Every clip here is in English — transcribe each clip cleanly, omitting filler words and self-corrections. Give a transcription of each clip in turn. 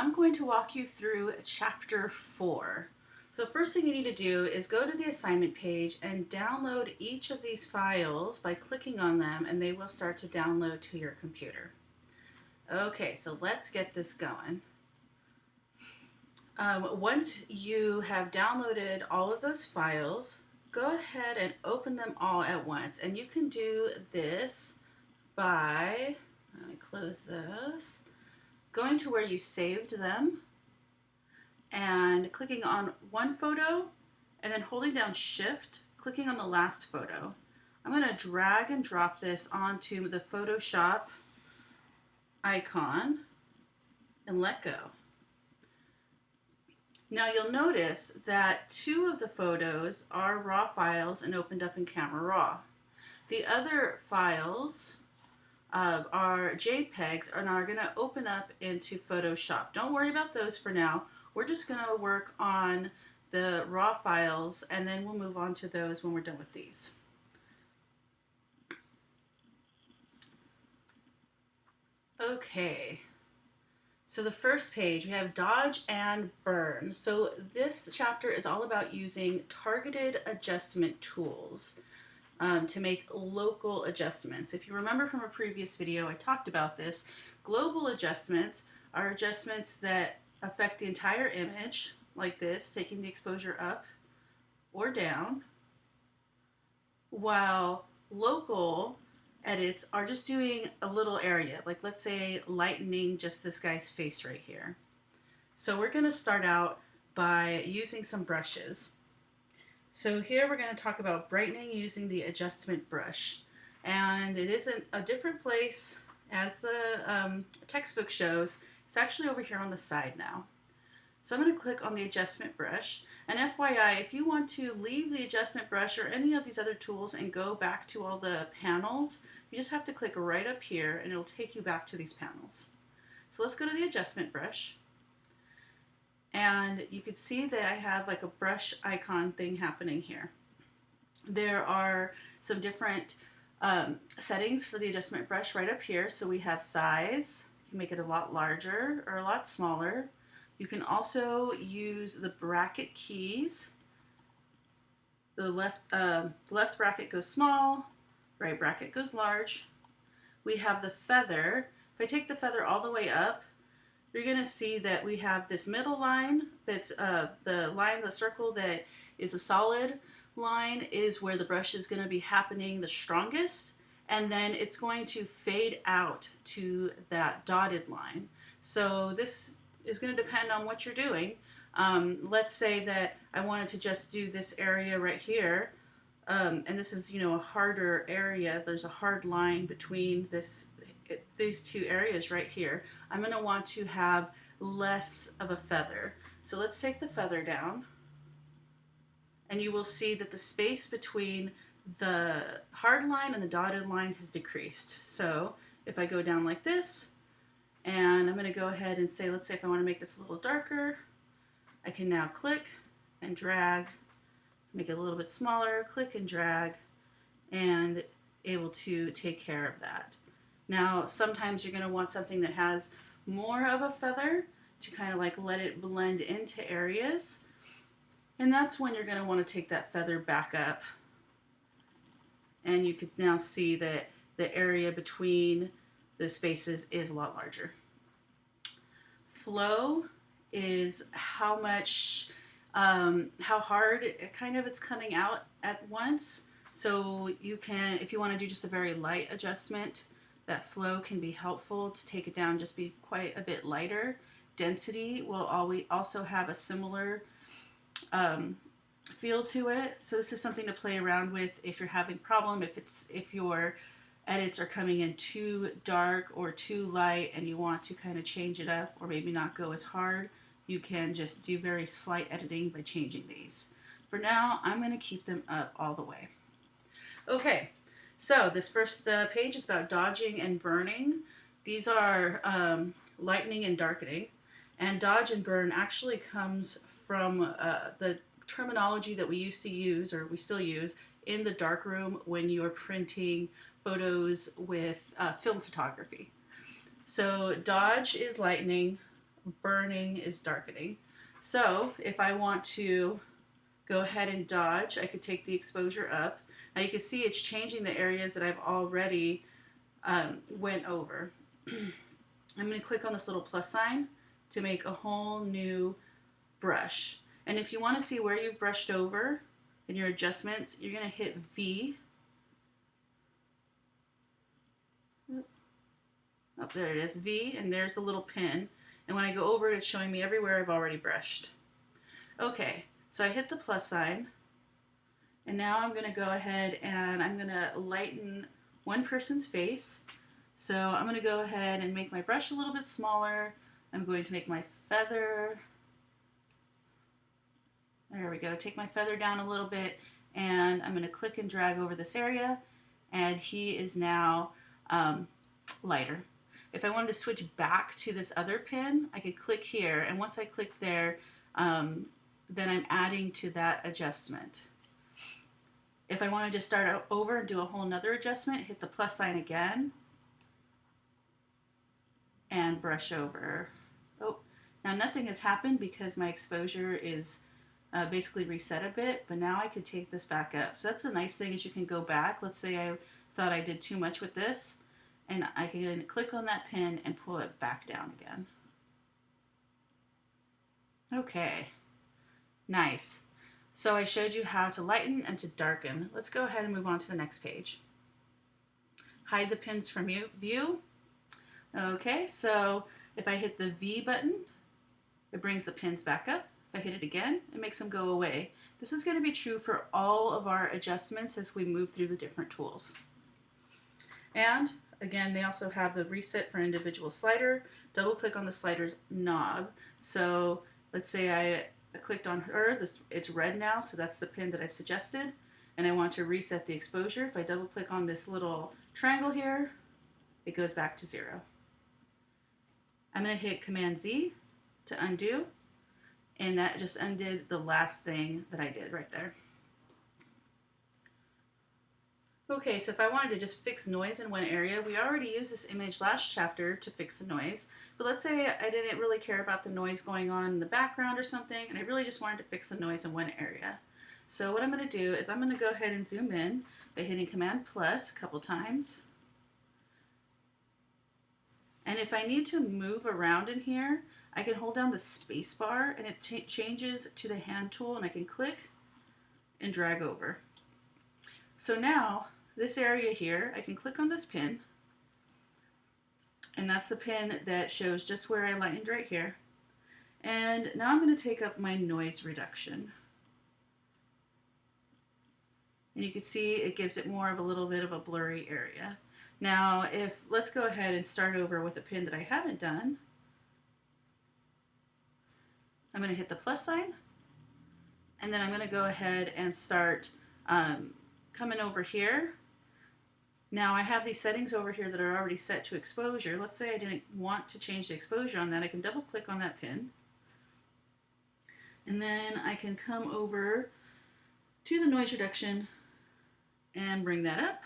I'm going to walk you through chapter 4. So first thing you need to do is go to the assignment page and download each of these files by clicking on them, and they will start to download to your computer. Okay, so let's get this going. Once you have downloaded all of those files, go ahead and open them all at once. And you can do this by, let me close this, going to where you saved them and clicking on one photo and then holding down Shift, clicking on the last photo. I'm going to drag and drop this onto the Photoshop icon and let go. Now you'll notice that 2 of the photos are raw files and opened up in Camera Raw. The other files are JPEGs and are going to open up into Photoshop. Don't worry about those for now. We're just going to work on the raw files and then we'll move on to those when we're done with these. Okay. So the first page, we have dodge and burn. So this chapter is all about using targeted adjustment tools to make local adjustments. If you remember from a previous video, I talked about this. Global adjustments are adjustments that affect the entire image, like this, taking the exposure up or down, while local edits are just doing a little area, like let's say lightening just this guy's face right here. So we're going to start out by using some brushes. So here we're going to talk about brightening using the adjustment brush, and it is in a different place as the textbook shows. It's actually over here on the side now. So I'm going to click on the adjustment brush, and FYI, if you want to leave the adjustment brush or any of these other tools and go back to all the panels, you just have to click right up here and it'll take you back to these panels. So let's go to the adjustment brush, and you can see that I have like a brush icon thing happening here. There are some different settings for the adjustment brush right up here. So we have size, you can make it a lot larger or a lot smaller. You can also use the bracket keys. The left bracket goes small, right bracket goes large. We have the feather. If I take the feather all the way up, you're going to see that we have this middle line that's the circle that is a solid line is where the brush is going to be happening the strongest, and then it's going to fade out to that dotted line. So this is going to depend on what you're doing. Let's say that I wanted to just do this area right here, and this is, a harder area. There's a hard line between these 2 areas right here. I'm going to want to have less of a feather. So let's take the feather down, and you will see that the space between the hard line and the dotted line has decreased. So if I go down like this, and I'm going to go ahead and say, let's say if I want to make this a little darker, I can now click and drag, make it a little bit smaller, click and drag, and able to take care of that. Now, sometimes you're going to want something that has more of a feather to kind of like let it blend into areas. And that's when you're going to want to take that feather back up. And you can now see that the area between the spaces is a lot larger. Flow is how much, how hard it's coming out at once. So you can, if you want to do just a very light adjustment, that flow can be helpful to take it down, just be quite a bit lighter. Density will always also have a similar feel to it. So this is something to play around with if you're having a problem, if your edits are coming in too dark or too light and you want to kind of change it up or maybe not go as hard, you can just do very slight editing by changing these. For now, I'm going to keep them up all the way. Okay, so this first page is about dodging and burning. These are lightening and darkening. And dodge and burn actually comes from the terminology that we used to use, or we still use, in the darkroom when you're printing photos with film photography. So dodge is lightening, burning is darkening. So if I want to go ahead and dodge, I could take the exposure up. Now you can see it's changing the areas that I've already went over. I'm going to click on this little plus sign to make a whole new brush. And if you want to see where you've brushed over in your adjustments, you're going to hit V. Oh, there it is, V, and there's the little pin. And when I go over it, it's showing me everywhere I've already brushed. Okay, so I hit the plus sign. And now I'm going to go ahead and I'm going to lighten one person's face. So I'm going to go ahead and make my brush a little bit smaller. I'm going to make my feather. There we go. Take my feather down a little bit, and I'm going to click and drag over this area, and he is now lighter. If I wanted to switch back to this other pin, I could click here, and once I click there, then I'm adding to that adjustment. If I want to just start over and do a whole nother adjustment, hit the plus sign again, and brush over. Oh, now nothing has happened because my exposure is basically reset a bit, but now I could take this back up. So that's the nice thing is you can go back. Let's say I thought I did too much with this, and I can click on that pin and pull it back down again. Okay, nice. So I showed you how to lighten and to darken. Let's go ahead and move on to the next page. Hide the pins from view. Okay, so if I hit the V button, it brings the pins back up. If I hit it again, it makes them go away. This is going to be true for all of our adjustments as we move through the different tools. And again, they also have the reset for an individual slider. Double click on the slider's knob. So let's say I clicked on her, it's red now, so that's the pin that I've suggested. And I want to reset the exposure. If I double click on this little triangle here, it goes back to 0. I'm going to hit Command Z to undo, and that just undid the last thing that I did right there. Okay, so if I wanted to just fix noise in one area, we already used this image last chapter to fix the noise, but let's say I didn't really care about the noise going on in the background or something, and I really just wanted to fix the noise in one area. So what I'm going to do is I'm going to go ahead and zoom in by hitting Command plus a couple times. And if I need to move around in here, I can hold down the space bar and it changes to the hand tool, and I can click and drag over. So now this area here, I can click on this pin, and that's the pin that shows just where I lightened right here. And now I'm going to take up my noise reduction. And you can see it gives it more of a little bit of a blurry area. Now, let's go ahead and start over with a pin that I haven't done. I'm going to hit the plus sign, and then I'm going to go ahead and start coming over here. Now I have these settings over here that are already set to exposure. Let's say I didn't want to change the exposure on that. I can double click on that pin, and then I can come over to the noise reduction and bring that up.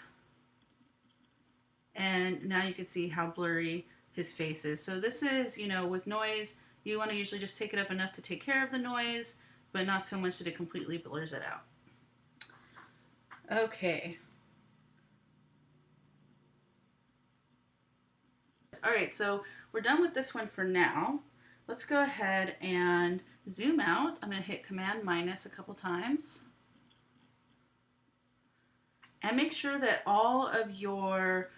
And now you can see how blurry his face is. So this is, with noise, you want to usually just take it up enough to take care of the noise, but not so much that it completely blurs it out. Okay. All right, so we're done with this one for now. Let's go ahead and zoom out. I'm going to hit Command minus a couple times. And make sure that all of your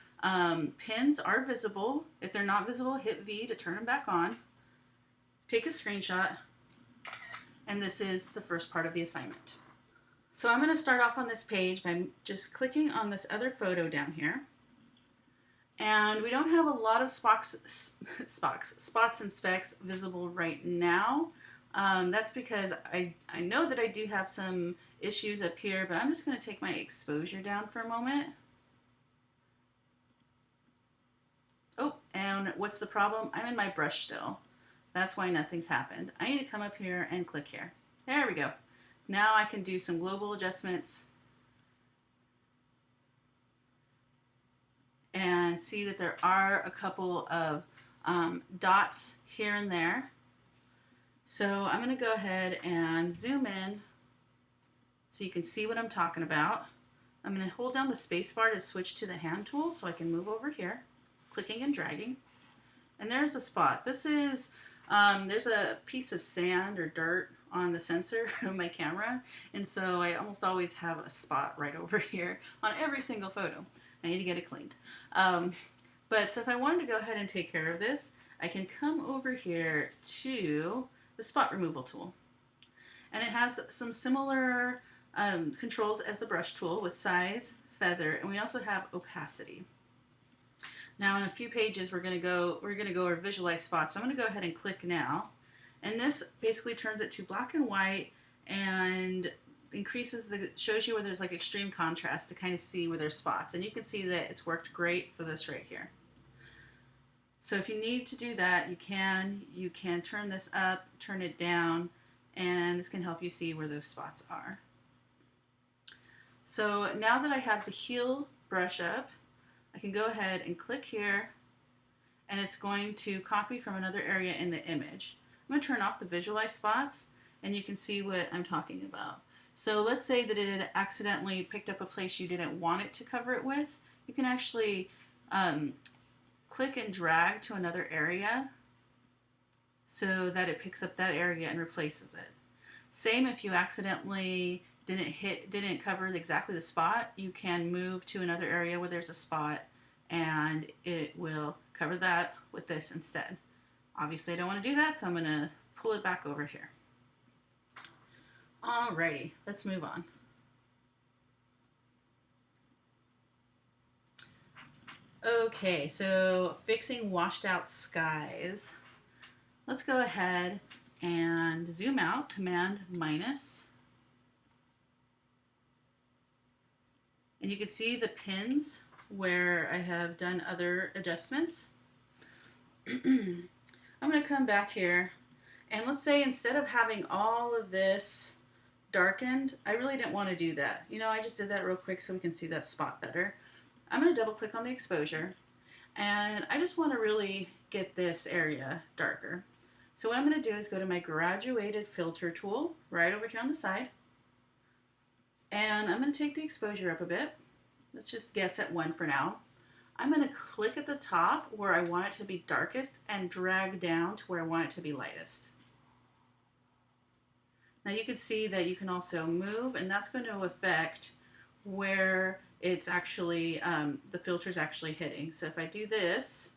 pins are visible. If they're not visible, hit V to turn them back on. Take a screenshot. And this is the first part of the assignment. So I'm going to start off on this page by just clicking on this other photo down here. And we don't have a lot of spots and specks visible right now. That's because I know that I do have some issues up here, but I'm just going to take my exposure down for a moment. Oh, and what's the problem? I'm in my brush still. That's why nothing's happened. I need to come up here and click here. There we go. Now I can do some global adjustments and see that there are a couple of dots here and there. So I'm going to go ahead and zoom in so you can see what I'm talking about. I'm going to hold down the space bar to switch to the hand tool so I can move over here, clicking and dragging. And there's a spot. This is, there's a piece of sand or dirt on the sensor of my camera, and so I almost always have a spot right over here on every single photo. I need to get it cleaned. But so if I wanted to go ahead and take care of this, I can come over here to the spot removal tool. And it has some similar controls as the brush tool with size, feather, and we also have opacity. Now in a few pages we're gonna go over visualize spots, but I'm gonna go ahead and click now. And this basically turns it to black and white and shows you where there's like extreme contrast to kind of see where there's spots. And you can see that it's worked great for this right here. So if you need to do that, you can turn this up, turn it down, and this can help you see where those spots are. So now that I have the heel brush up, I can go ahead and click here, and it's going to copy from another area in the image. I'm going to turn off the visualize spots, and you can see what I'm talking about. So let's say that it had accidentally picked up a place you didn't want it to cover it with. You can actually click and drag to another area so that it picks up that area and replaces it. Same if you accidentally didn't cover exactly the spot, you can move to another area where there's a spot and it will cover that with this instead. Obviously I don't want to do that, so I'm going to pull it back over here. Alrighty, let's move on. Okay, so fixing washed out skies. Let's go ahead and zoom out, Command minus. And you can see the pins where I have done other adjustments. I'm going to come back here, and let's say instead of having all of this darkened, I really didn't want to do that. You know, I just did that real quick so we can see that spot better. I'm going to double click on the exposure, and I just want to really get this area darker. So what I'm going to do is go to my graduated filter tool right over here on the side, and I'm going to take the exposure up a bit. Let's just guess at 1 for now. I'm going to click at the top where I want it to be darkest and drag down to where I want it to be lightest. Now you can see that you can also move, and that's going to affect where it's actually, the filter's actually hitting. So if I do this,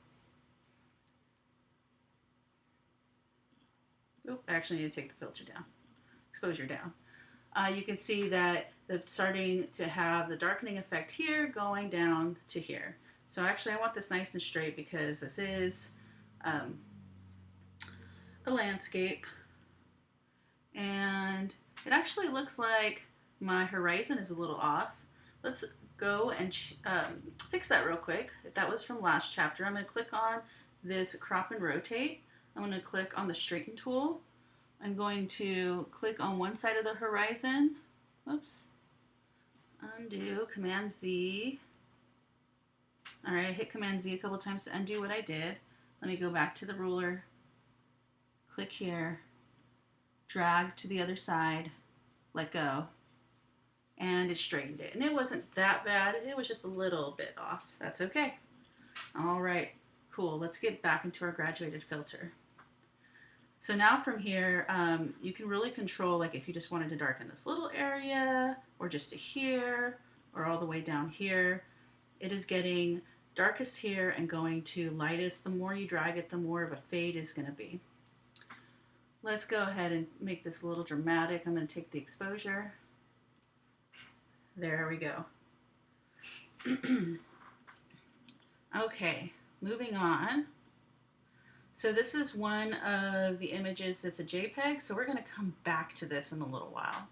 I actually need to take the filter down, exposure down. You can see that it's starting to have the darkening effect here going down to here. So actually I want this nice and straight because this is a landscape, and it actually looks like my horizon is a little off. Let's go and fix that real quick. That was from last chapter. I'm going to click on this crop and rotate. I'm going to click on the straighten tool. I'm going to click on one side of the horizon. Oops. Undo, Command Z. All right, I hit Command Z a couple times to undo what I did. Let me go back to the ruler. Click here. Drag to the other side. Let go. And it straightened it. And it wasn't that bad. It was just a little bit off. That's okay. All right, cool. Let's get back into our graduated filter. So now from here, you can really control, like if you just wanted to darken this little area, or just to here, or all the way down here. It is getting darkest here and going to lightest. The more you drag it, the more of a fade is going to be. Let's go ahead and make this a little dramatic. I'm going to take the exposure. There we go. Okay, moving on. So this is one of the images that's a JPEG, so we're going to come back to this in a little while.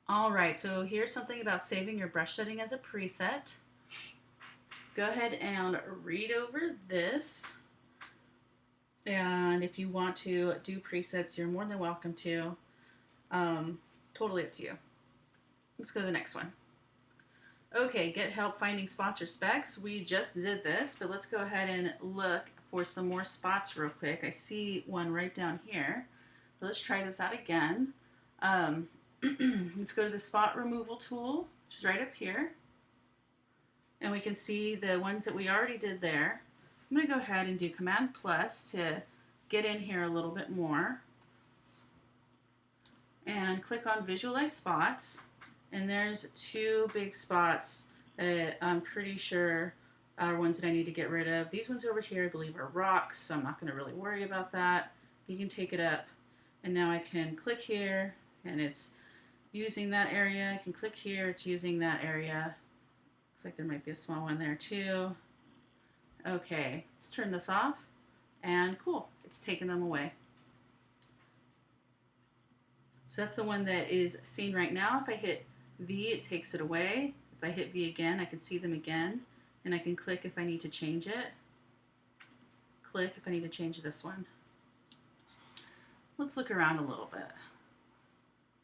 All right, so here's something about saving your brush setting as a preset. Go ahead and read over this. And if you want to do presets, you're more than welcome to. Totally up to you. Let's go to the next one. Okay, get help finding spots or specks. We just did this, but let's go ahead and look for some more spots real quick. I see one right down here. Let's try this out again. Let's go to the spot removal tool, which is right up here. And we can see the ones that we already did there. I'm going to go ahead and do Command plus to get in here a little bit more. And click on Visualize Spots. And there's two big spots that I'm pretty sure are ones that I need to get rid of. These ones over here I believe are rocks, so I'm not going to really worry about that. You can take it up. And now I can click here, and it's using that area. I can click here, it's using that area. Looks like there might be a small one there too. Okay, let's turn this off, and cool, it's taken them away. So that's the one that is seen right now. If I hit V, it takes it away. If I hit V again, I can see them again, and I can click if I need to change it. Click if I need to change this one. Let's look around a little bit.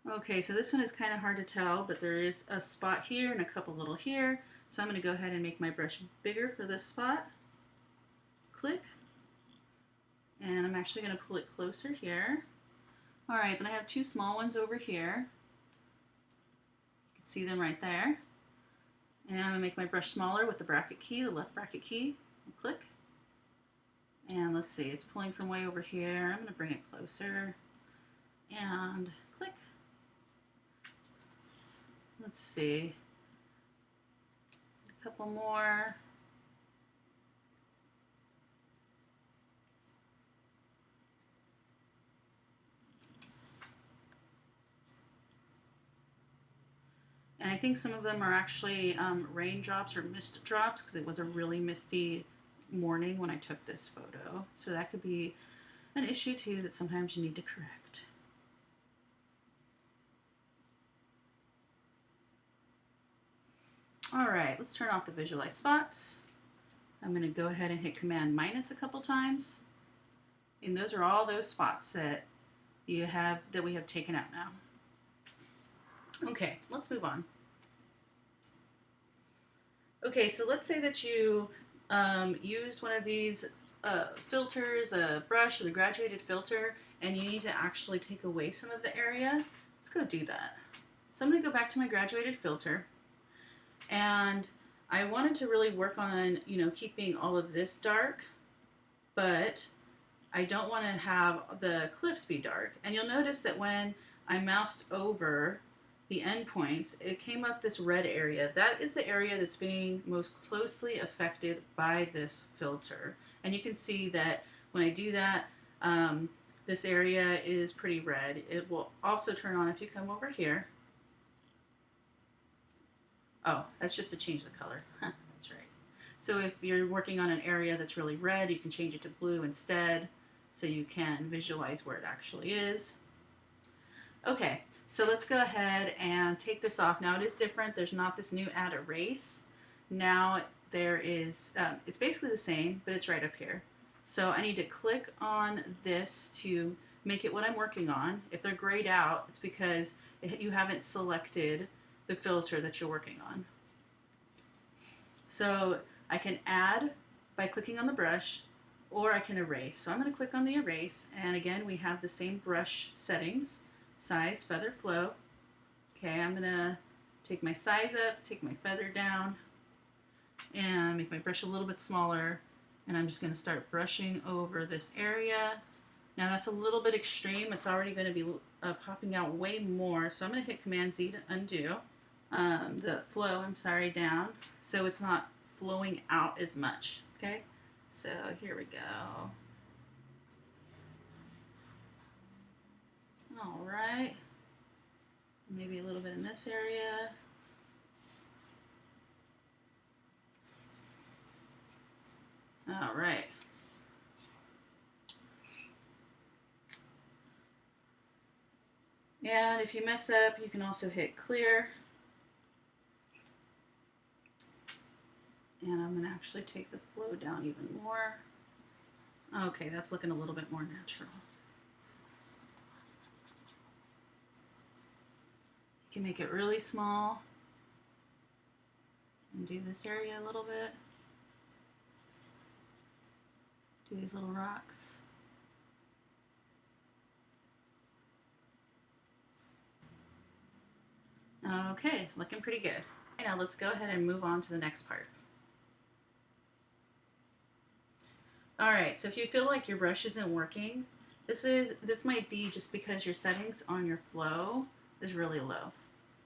Okay, so this one is kind of hard to tell, but there is a spot here and a couple little here. So I'm going to go ahead and make my brush bigger for this spot. Click. And I'm actually going to pull it closer here. All right, then I have two small ones over here. You can see them right there. And I'm going to make my brush smaller with the bracket key, the left bracket key. And click. And let's see, it's pulling from way over here. I'm going to bring it closer. And click. Let's see. A couple more. And I think some of them are actually raindrops or mist drops because it was a really misty morning when I took this photo. So that could be an issue too that sometimes you need to correct. All right, let's turn off the visualize spots. I'm going to go ahead and hit Command minus a couple times. And those are all those spots that we have taken out now. Okay, let's move on. Okay, so let's say that you used one of these filters, a brush or the graduated filter, and you need to actually take away some of the area. Let's go do that. So I'm going to go back to my graduated filter, and I wanted to really work on, keeping all of this dark, but I don't want to have the cliffs be dark. And you'll notice that when I moused over the endpoints, it came up this red area. That is the area that's being most closely affected by this filter. And you can see that when I do that, this area is pretty red. It will also turn on if you come over here. Oh, that's just to change the color. That's right. So if you're working on an area that's really red, you can change it to blue instead, so you can visualize where it actually is. Okay, so let's go ahead and take this off. Now it is different. There's not this new add erase. Now there is, it's basically the same, but it's right up here. So I need to click on this to make it what I'm working on. If they're grayed out, it's because you haven't selected the filter that you're working on. So I can add by clicking on the brush, or I can erase. So I'm going to click on the erase, and again we have the same brush settings, size, feather, flow. Okay, I'm going to take my size up, take my feather down, and make my brush a little bit smaller, and I'm just going to start brushing over this area. Now that's a little bit extreme. It's already going to be popping out way more, so I'm going to hit Command Z to undo the flow, down, so it's not flowing out as much. Okay, so here we go. All right, maybe a little bit in this area. All right. And if you mess up, you can also hit clear. And I'm going to actually take the flow down even more. Okay, that's looking a little bit more natural. You can make it really small. Do this area a little bit. Do these little rocks. Okay, looking pretty good. Okay, now let's go ahead and move on to the next part. All right, so if you feel like your brush isn't working, this might be just because your settings on your flow is really low.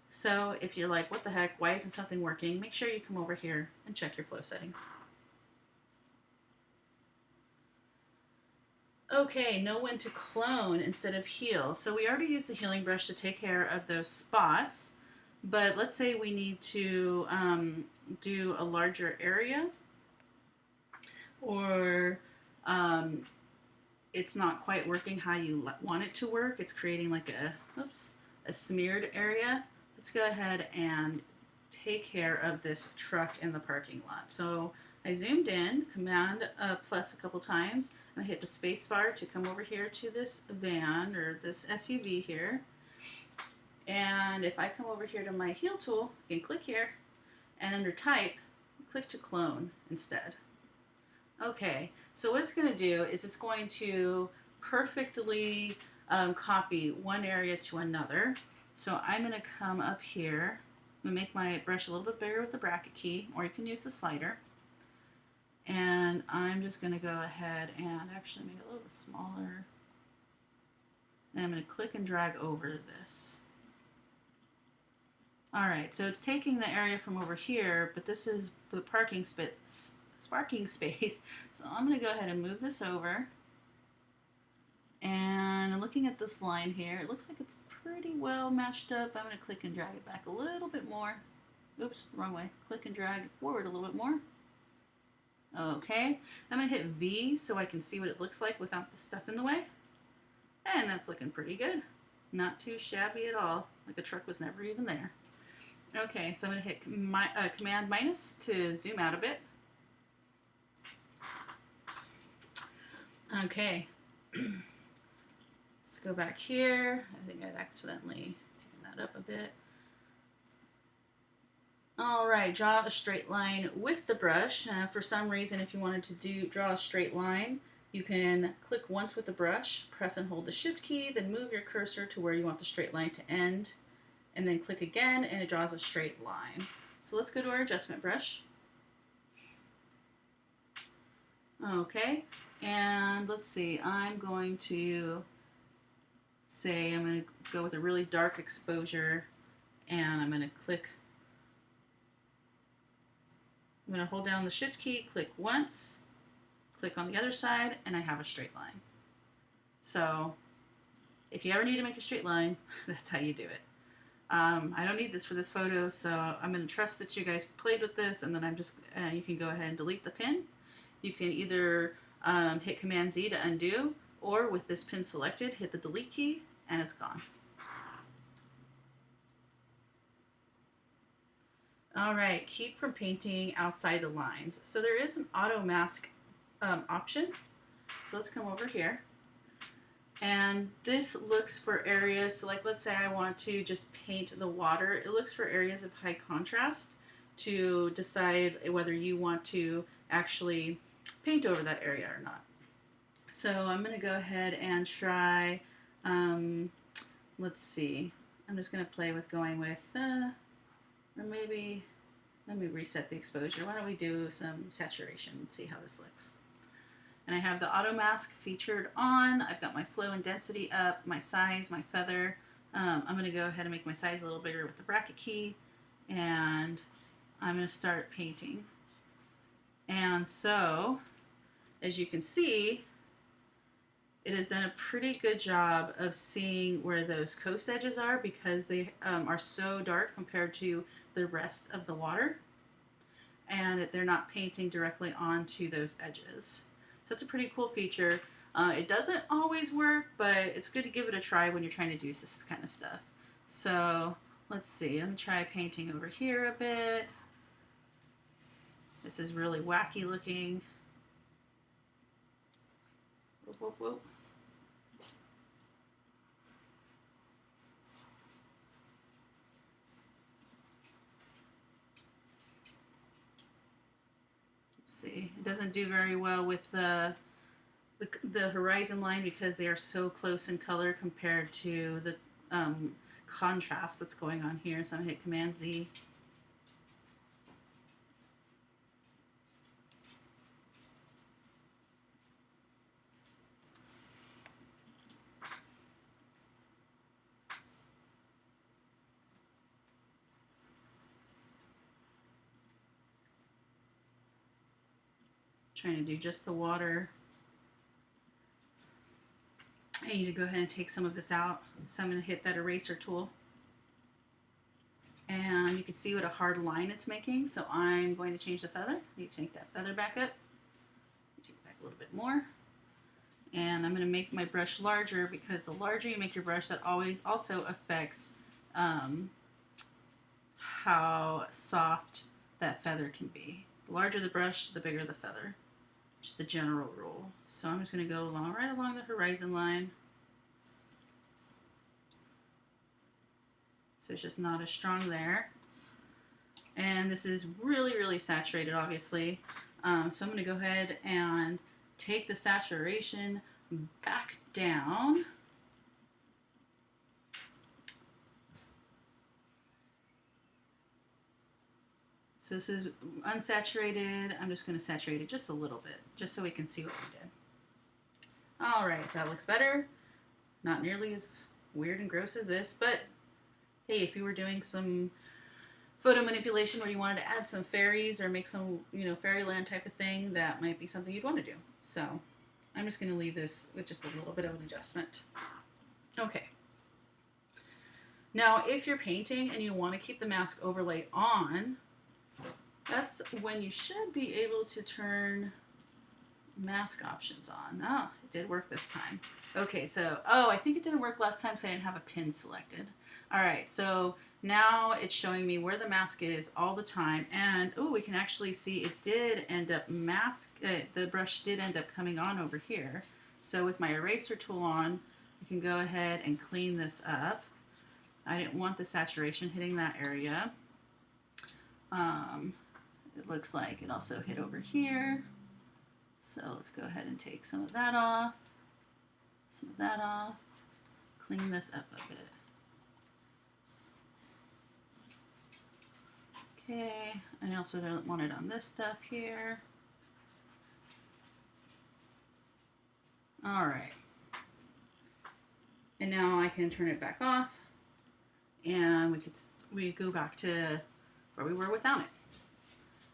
So if you're like, what the heck, why isn't something working? Make sure you come over here and check your flow settings. Okay, know when to clone instead of heal. So we already used the healing brush to take care of those spots, but let's say we need to do a larger area, or it's not quite working how you want it to work. It's creating like a smeared area. Let's go ahead and take care of this truck in the parking lot. So I zoomed in, Command plus a couple times, and I hit the space bar to come over here to this van or this SUV here. And if I come over here to my heal tool, I can click here, and under type, click to clone instead. Okay, so what it's going to do is it's going to perfectly copy one area to another. So I'm going to come up here. I'm going to make my brush a little bit bigger with the bracket key, or you can use the slider. And I'm just going to go ahead and actually make it a little bit smaller. And I'm going to click and drag over this. All right, so it's taking the area from over here, but this is the parking space. So I'm going to go ahead and move this over. And looking at this line here, it looks like it's pretty well matched up. I'm going to click and drag it back a little bit more. Oops, wrong way. Click and drag it forward a little bit more. Okay, I'm going to hit V so I can see what it looks like without the stuff in the way. And that's looking pretty good. Not too shabby at all, like a truck was never even there. Okay, so I'm going to hit Command minus to zoom out a bit. Okay, let's go back here. I think I'd accidentally taken that up a bit. All right, draw a straight line with the brush. For some reason, if you wanted to draw a straight line, you can click once with the brush, press and hold the Shift key, then move your cursor to where you want the straight line to end, and then click again, and it draws a straight line. So let's go to our adjustment brush. Okay, and let's see, I'm going to say I'm going to go with a really dark exposure, and I'm going to click. I'm going to hold down the Shift key, click once, click on the other side, and I have a straight line. So if you ever need to make a straight line, that's how you do it. I don't need this for this photo, so I'm going to trust that you guys played with this, and then I'm just, you can go ahead and delete the pin. You can either hit Command Z to undo, or with this pin selected, hit the delete key, and it's gone. All right, keep from painting outside the lines. So there is an auto mask option. So let's come over here. And this looks for areas, so like let's say I want to just paint the water. It looks for areas of high contrast to decide whether you want to actually paint over that area or not. So I'm going to go ahead and try, let's see, I'm just going to play with going with, or maybe, let me reset the exposure. Why don't we do some saturation and see how this looks. And I have the auto mask featured on. I've got my flow and density up, my size, my feather. I'm going to go ahead and make my size a little bigger with the bracket key. And I'm going to start painting. And so, as you can see, it has done a pretty good job of seeing where those coast edges are because they are so dark compared to the rest of the water. And they're not painting directly onto those edges. So it's a pretty cool feature. It doesn't always work, but it's good to give it a try when you're trying to do this kind of stuff. So let's see, let me try painting over here a bit. This is really wacky looking. Whoop, whoop, whoop. See, it doesn't do very well with the horizon line because they are so close in color compared to the contrast that's going on here. So I'm gonna hit Command Z. Trying to do just the water. I need to go ahead and take some of this out. So I'm going to hit that eraser tool. And you can see what a hard line it's making. So I'm going to change the feather. You take that feather back up. Take it back a little bit more. And I'm going to make my brush larger because the larger you make your brush, that always also affects how soft that feather can be. The larger the brush, the bigger the feather. Just a general rule. So I'm just going to go right along the horizon line. So it's just not as strong there. And this is really, really saturated, obviously. So I'm going to go ahead and take the saturation back down. So this is unsaturated. I'm just going to saturate it just a little bit, just so we can see what we did. All right, that looks better. Not nearly as weird and gross as this, but hey, if you were doing some photo manipulation where you wanted to add some fairies or make some, fairyland type of thing, that might be something you'd want to do. So I'm just going to leave this with just a little bit of an adjustment. Okay. Now, if you're painting and you want to keep the mask overlay on, that's when you should be able to turn mask options on. Oh, it did work this time. Okay, so, I think it didn't work last time because I didn't have a pin selected. All right, so now it's showing me where the mask is all the time. And, we can actually see it did end up the brush did end up coming on over here. So with my eraser tool on, I can go ahead and clean this up. I didn't want the saturation hitting that area. It looks like it also hit over here. So let's go ahead and take some of that off, clean this up a bit. Okay, I also don't want it on this stuff here. All right. And now I can turn it back off and we go back to where we were without it.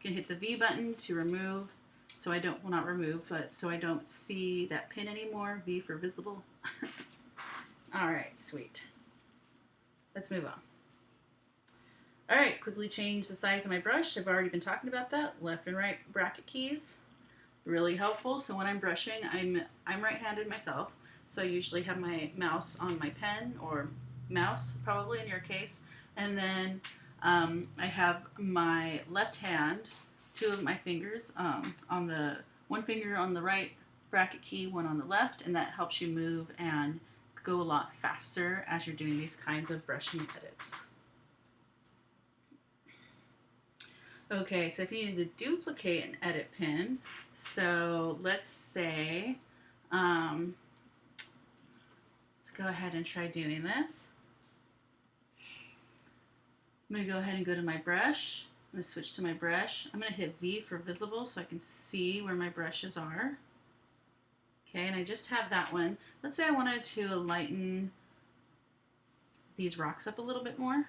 You can hit the V button to remove, so I don't, well, not remove, but so I don't see that pin anymore. V for visible. All right, sweet. Let's move on. All right, quickly change the size of my brush. I've already been talking about that. Left and right bracket keys, really helpful. So when I'm brushing, I'm right-handed myself, so I usually have my mouse on my pen, or mouse probably in your case, and then I have my left hand, two of my fingers on the one finger on the right bracket key, one on the left, and that helps you move and go a lot faster as you're doing these kinds of brushing edits. Okay, so if you need to duplicate an edit pin, so let's say, let's go ahead and try doing this. I'm going to go ahead and go to my brush. I'm going to switch to my brush. I'm going to hit V for visible so I can see where my brushes are. Okay, and I just have that one. Let's say I wanted to lighten these rocks up a little bit more.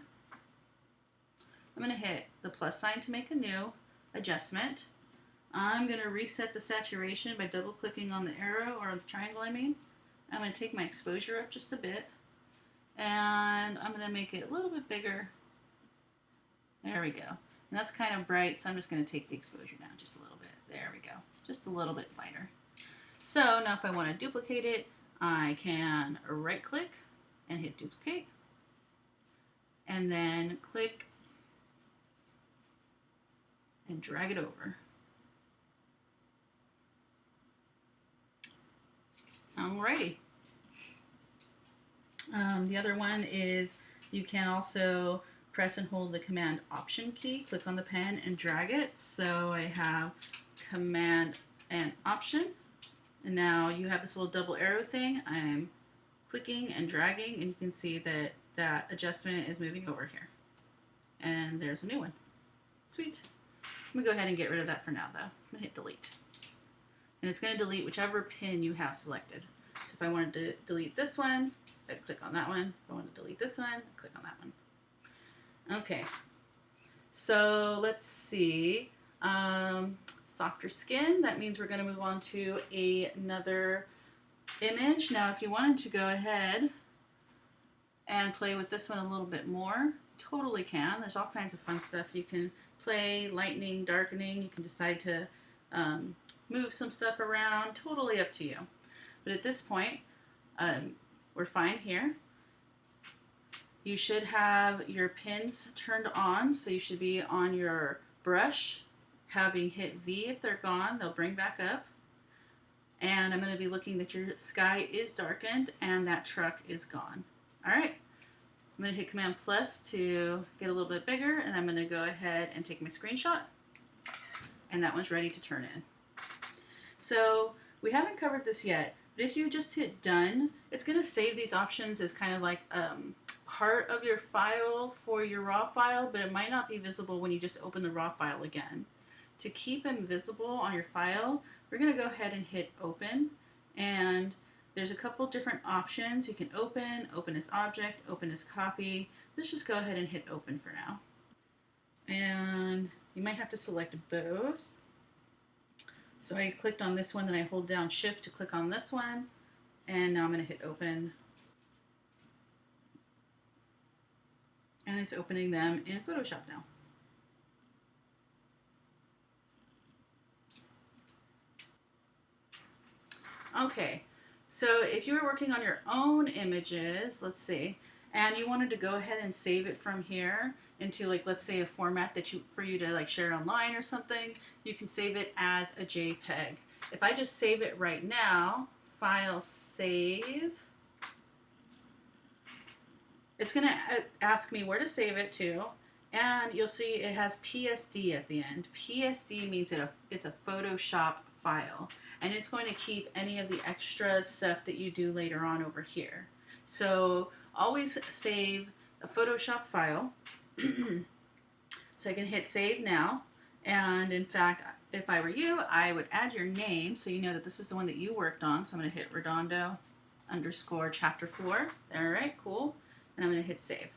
I'm going to hit the plus sign to make a new adjustment. I'm going to reset the saturation by double clicking on the arrow, or the triangle I mean. I'm going to take my exposure up just a bit, and I'm going to make it a little bit bigger. There we go. And that's kind of bright, so I'm just going to take the exposure down just a little bit. There we go. Just a little bit lighter. So now if I want to duplicate it, I can right click and hit duplicate, and then click and drag it over. Alrighty. The other one is you can also press and hold the Command Option key, click on the pen and drag it. So I have Command and Option. And now you have this little double arrow thing. I'm clicking and dragging, and you can see that that adjustment is moving over here. And there's a new one. Sweet. I'm going to go ahead and get rid of that for now, though. I'm going to hit delete. And it's going to delete whichever pin you have selected. So if I wanted to delete this one, I'd click on that one. If I want to delete this one, click on that one. Okay. So let's see. Softer skin. That means we're going to move on to another image. Now, if you wanted to go ahead and play with this one a little bit more, totally can. There's all kinds of fun stuff. You can play lightening, darkening. You can decide to move some stuff around. Totally up to you. But at this point, we're fine here. You should have your pins turned on, so you should be on your brush, having hit V. If they're gone, they'll bring back up. And I'm going to be looking that your sky is darkened and that truck is gone. All right. I'm going to hit Command plus to get a little bit bigger, and I'm going to go ahead and take my screenshot. And that one's ready to turn in. So we haven't covered this yet, but if you just hit done, it's going to save these options as kind of like part of your file for your raw file, but it might not be visible when you just open the raw file again. To keep them visible on your file, we're going to go ahead and hit open, and there's a couple different options. You can open as object, open as copy. Let's just go ahead and hit open for now. And you might have to select both. So I clicked on this one, then I hold down shift to click on this one, and now I'm going to hit open. And it's opening them in Photoshop now. Okay, so if you were working on your own images, let's see, and you wanted to go ahead and save it from here into, like, let's say a format that for you to like share it online or something, you can save it as a JPEG. If I just save it right now, file save, it's going to ask me where to save it to, and you'll see it has PSD at the end. PSD means it's a Photoshop file, and it's going to keep any of the extra stuff that you do later on over here. So always save a Photoshop file. So I can hit save now, and in fact, if I were you, I would add your name so you know that this is the one that you worked on. So I'm going to hit Redondo _ chapter 4. All right, cool. And I'm going to hit save.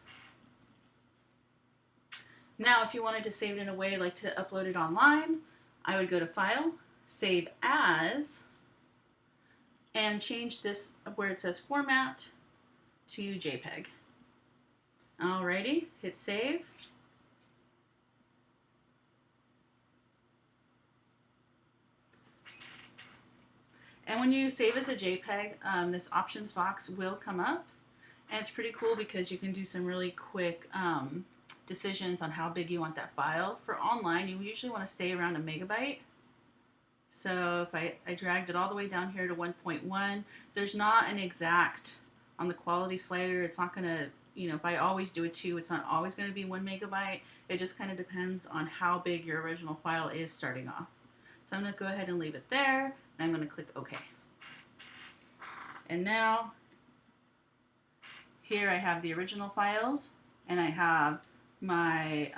Now, if you wanted to save it in a way like to upload it online, I would go to File, Save As, and change this where it says Format to JPEG. Alrighty, hit save. And when you save as a JPEG, this options box will come up. And it's pretty cool because you can do some really quick decisions on how big you want that file. For online, you usually want to stay around 1 megabyte. So if I dragged it all the way down here to 1.1, there's not an exact on the quality slider. It's not going to, you know, if I always do a 2, it's not always going to be 1 megabyte. It just kind of depends on how big your original file is starting off. So I'm going to go ahead and leave it there, and I'm going to click OK. And now, here I have the original files, and I have my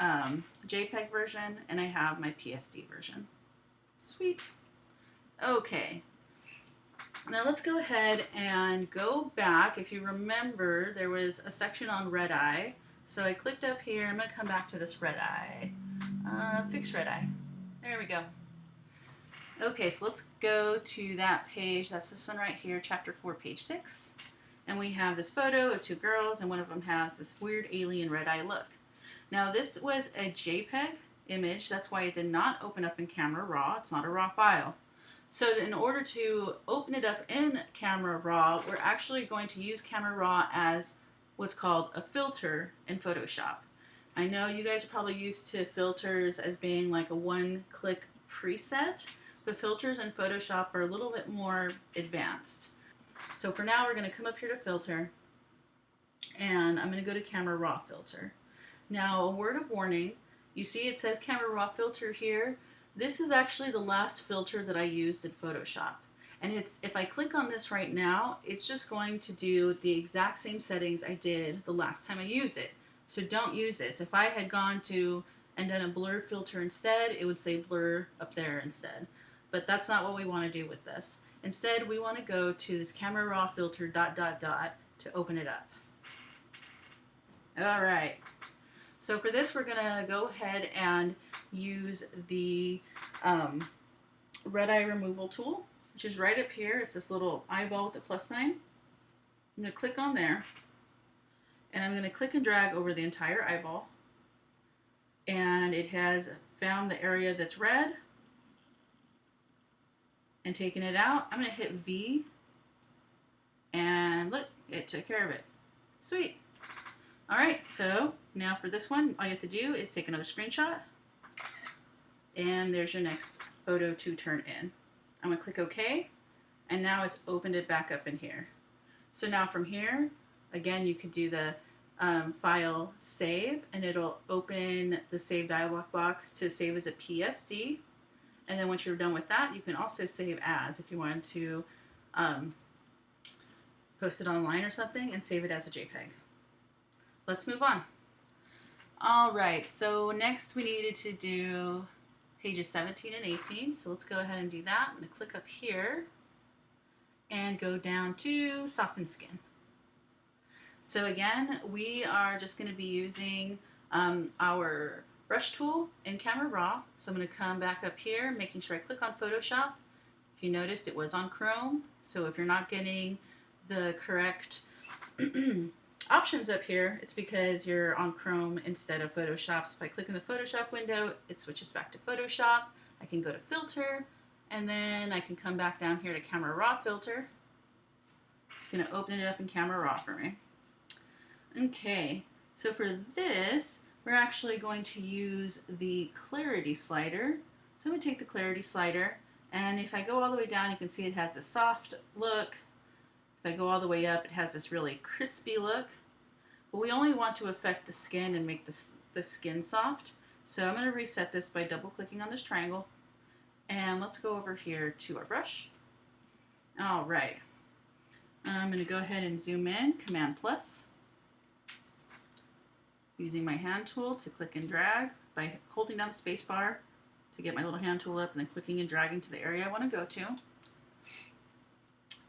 JPEG version, and I have my PSD version. Sweet. Okay. Now let's go ahead and go back. If you remember, there was a section on red eye. So I clicked up here. I'm going to come back to this red eye. Fix red eye. There we go. Okay, so let's go to that page. That's this one right here, chapter 4, page 6. And we have this photo of 2 girls, and one of them has this weird alien red eye look. Now this was a JPEG image. That's why it did not open up in Camera Raw. It's not a raw file. So in order to open it up in Camera Raw, we're actually going to use Camera Raw as what's called a filter in Photoshop. I know you guys are probably used to filters as being like a one-click preset, but filters in Photoshop are a little bit more advanced. So for now, we're going to come up here to Filter, and I'm going to go to Camera Raw Filter. Now, a word of warning, you see it says Camera Raw Filter here. This is actually the last filter that I used in Photoshop. And if I click on this right now, it's just going to do the exact same settings I did the last time I used it. So don't use this. If I had gone to and done a blur filter instead, it would say blur up there instead. But that's not what we want to do with this. Instead, we want to go to this camera raw filter ... to open it up. All right. So for this, we're going to go ahead and use the red eye removal tool, which is right up here. It's this little eyeball with the plus sign. I'm going to click on there, and I'm going to click and drag over the entire eyeball. And it has found the area that's red and taken it out. I'm going to hit V, and look, it took care of it. Sweet. All right, so now for this one, all you have to do is take another screenshot, and there's your next photo to turn in. I'm gonna click OK, and now it's opened it back up in here. So now from here, again, you could do the file save, and it'll open the save dialog box to save as a PSD. And then once you're done with that, you can also save as if you wanted to post it online or something and save it as a JPEG. Let's move on. All right, so next we needed to do pages 17 and 18. So let's go ahead and do that. I'm gonna click up here and go down to soften skin. So again, we are just gonna be using our brush tool in Camera Raw. So I'm gonna come back up here, making sure I click on Photoshop. If you noticed, it was on Chrome. So if you're not getting the correct options up here, it's because you're on Chrome instead of Photoshop. So if I click in the Photoshop window, it switches back to Photoshop. I can go to Filter, and then I can come back down here to Camera Raw Filter. It's going to open it up in Camera Raw for me. Okay, so for this, we're actually going to use the clarity slider. So I'm going to take the clarity slider, and if I go all the way down, you can see it has a soft look. If I go all the way up, it has this really crispy look. But we only want to affect the skin and make the skin soft. So I'm going to reset this by double clicking on this triangle. And let's go over here to our brush. All right. I'm going to go ahead and zoom in, Command plus. Using my hand tool to click and drag by holding down the space bar to get my little hand tool up and then clicking and dragging to the area I want to go to.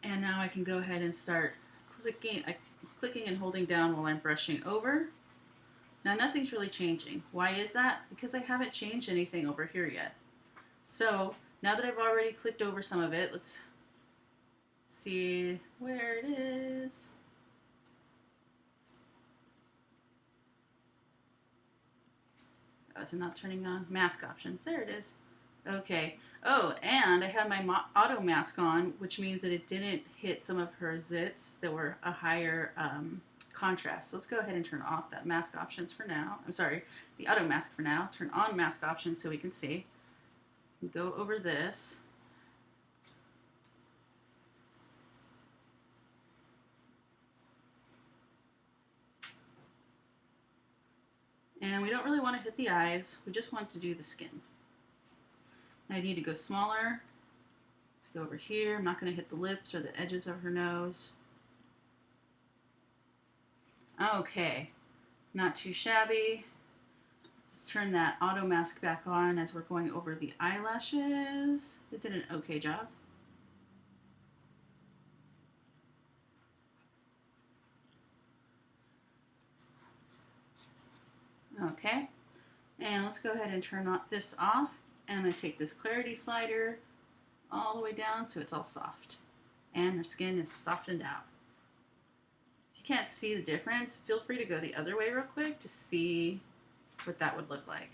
And now I can go ahead and start clicking and holding down while I'm brushing over. Now nothing's really changing. Why is that? Because I haven't changed anything over here yet. So now that I've already clicked over some of it, let's see where it is. Oh, is it not turning on? Mask options. There it is. Okay. Oh, and I have my auto mask on, which means that it didn't hit some of her zits that were a higher contrast. So let's go ahead and turn off that mask options for now. I'm sorry, the auto mask for now. Turn on mask options so we can see. Go over this. And we don't really want to hit the eyes. We just want to do the skin. I need to go smaller. Let's go over here. I'm not going to hit the lips or the edges of her nose. Okay, not too shabby. Let's turn that auto mask back on as we're going over the eyelashes. It did an okay job. Okay, and let's go ahead and turn this off. And I'm going to take this clarity slider all the way down so it's all soft. And her skin is softened out. If you can't see the difference, feel free to go the other way real quick to see what that would look like.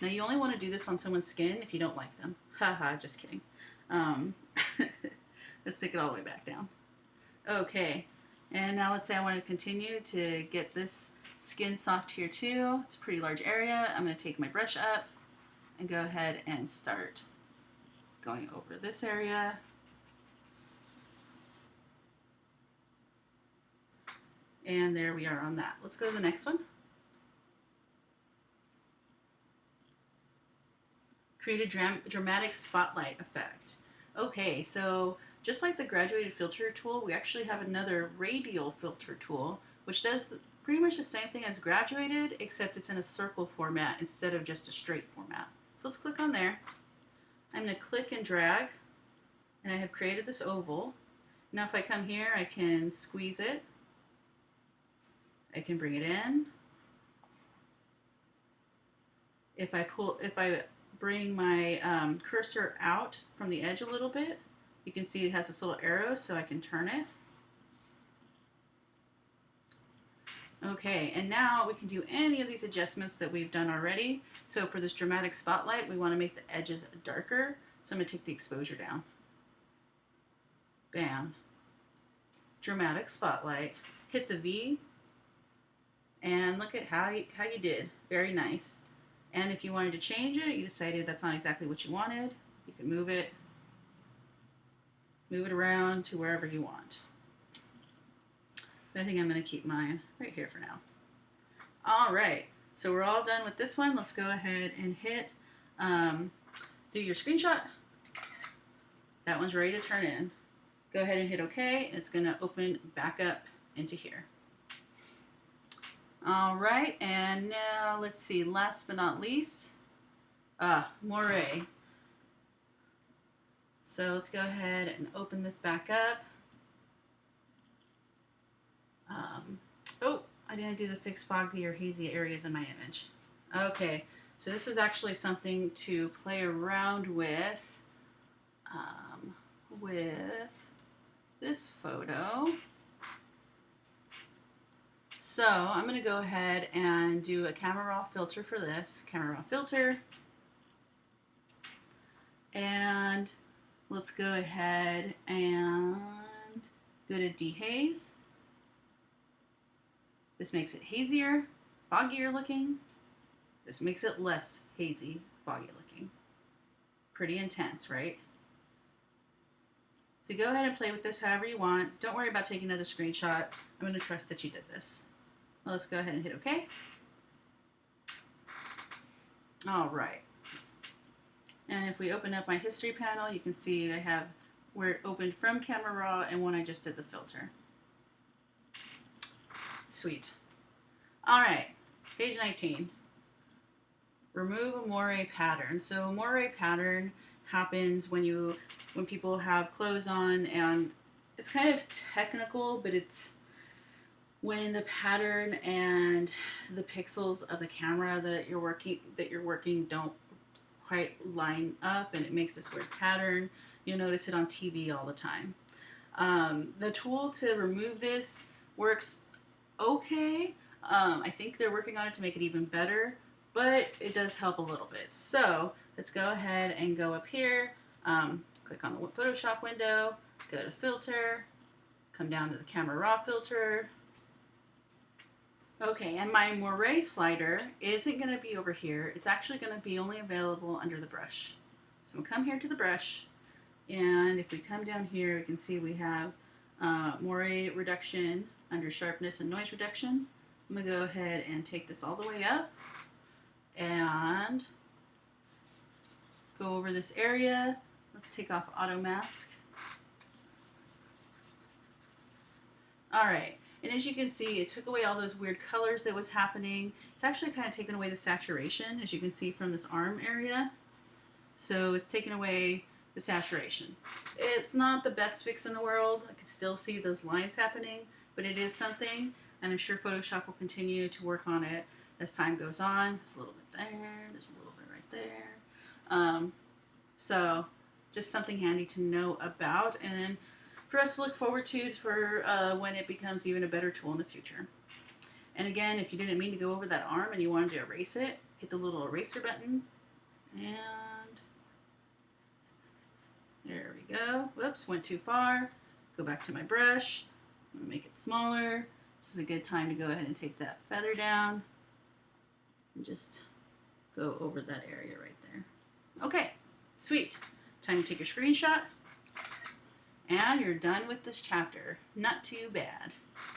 Now you only want to do this on someone's skin if you don't like them. Haha, just kidding. Let's take it all the way back down. Okay, and now let's say I want to continue to get this skin soft here too. It's a pretty large area. I'm going to take my brush up and go ahead and start going over this area. And there we are on that. Let's go to the next one. create a dramatic spotlight effect. Okay, so just like the graduated filter tool, we actually have another radial filter tool, which does pretty much the same thing as graduated, except it's in a circle format instead of just a straight format. So let's click on there. I'm going to click and drag, and I have created this oval. Now if I come here, I can squeeze it. I can bring it in. If I bring my cursor out from the edge a little bit, you can see it has this little arrow, so I can turn it. Okay, and now we can do any of these adjustments that we've done already. So for this dramatic spotlight, we want to make the edges darker. So I'm going to take the exposure down. Bam. Dramatic spotlight. Hit the V. And look at how you did. Very nice. And if you wanted to change it, you decided that's not exactly what you wanted, you can move it around to wherever you want. But I think I'm going to keep mine right here for now. All right, so we're all done with this one. Let's go ahead and hit do your screenshot. That one's ready to turn in. Go ahead and hit OK, and it's going to open back up into here. All right, and now let's see, last but not least, Moray. So let's go ahead and open this back up. Oh, I didn't do the fix foggy or hazy areas in my image. Okay, so this was actually something to play around with this photo. So I'm going to go ahead and do a camera raw filter for this. Camera raw filter. And let's go ahead and go to Dehaze. This makes it hazier, foggier looking. This makes it less hazy, foggy looking. Pretty intense, right? So go ahead and play with this however you want. Don't worry about taking another screenshot. I'm going to trust that you did this. Well, let's go ahead and hit OK. All right. And if we open up my history panel, you can see I have where it opened from Camera Raw and when I just did the filter. Sweet. All right, page 19. Remove a moire pattern. So a moire pattern happens when people have clothes on, and it's kind of technical, but it's when the pattern and the pixels of the camera that you're working don't quite line up, and it makes this weird pattern. You'll notice it on TV all the time. The tool to remove this works okay. I think they're working on it to make it even better, but it does help a little bit. So let's go ahead and go up here, click on the Photoshop window, go to filter, come down to the camera raw filter. Okay, and my moire slider isn't going to be over here. It's actually going to be only available under the brush. So we'll come here to the brush, and if we come down here, we can see we have moire reduction under sharpness and noise reduction. I'm going to go ahead and take this all the way up and go over this area. Let's take off auto mask. All right. And as you can see, it took away all those weird colors that was happening. It's actually kind of taken away the saturation, as you can see from this arm area. So it's taken away the saturation. It's not the best fix in the world. I can still see those lines happening, but it is something, and I'm sure Photoshop will continue to work on it as time goes on. There's a little bit there, there's a little bit right there. So just something handy to know about, and for us to look forward to for when it becomes even a better tool in the future. And again, if you didn't mean to go over that arm and you wanted to erase it, hit the little eraser button, and there we go. Whoops, went too far. Go back to my brush. I'm gonna make it smaller. This is a good time to go ahead and take that feather down and just go over that area right there. Okay, sweet. Time to take your screenshot. And you're done with this chapter. Not too bad.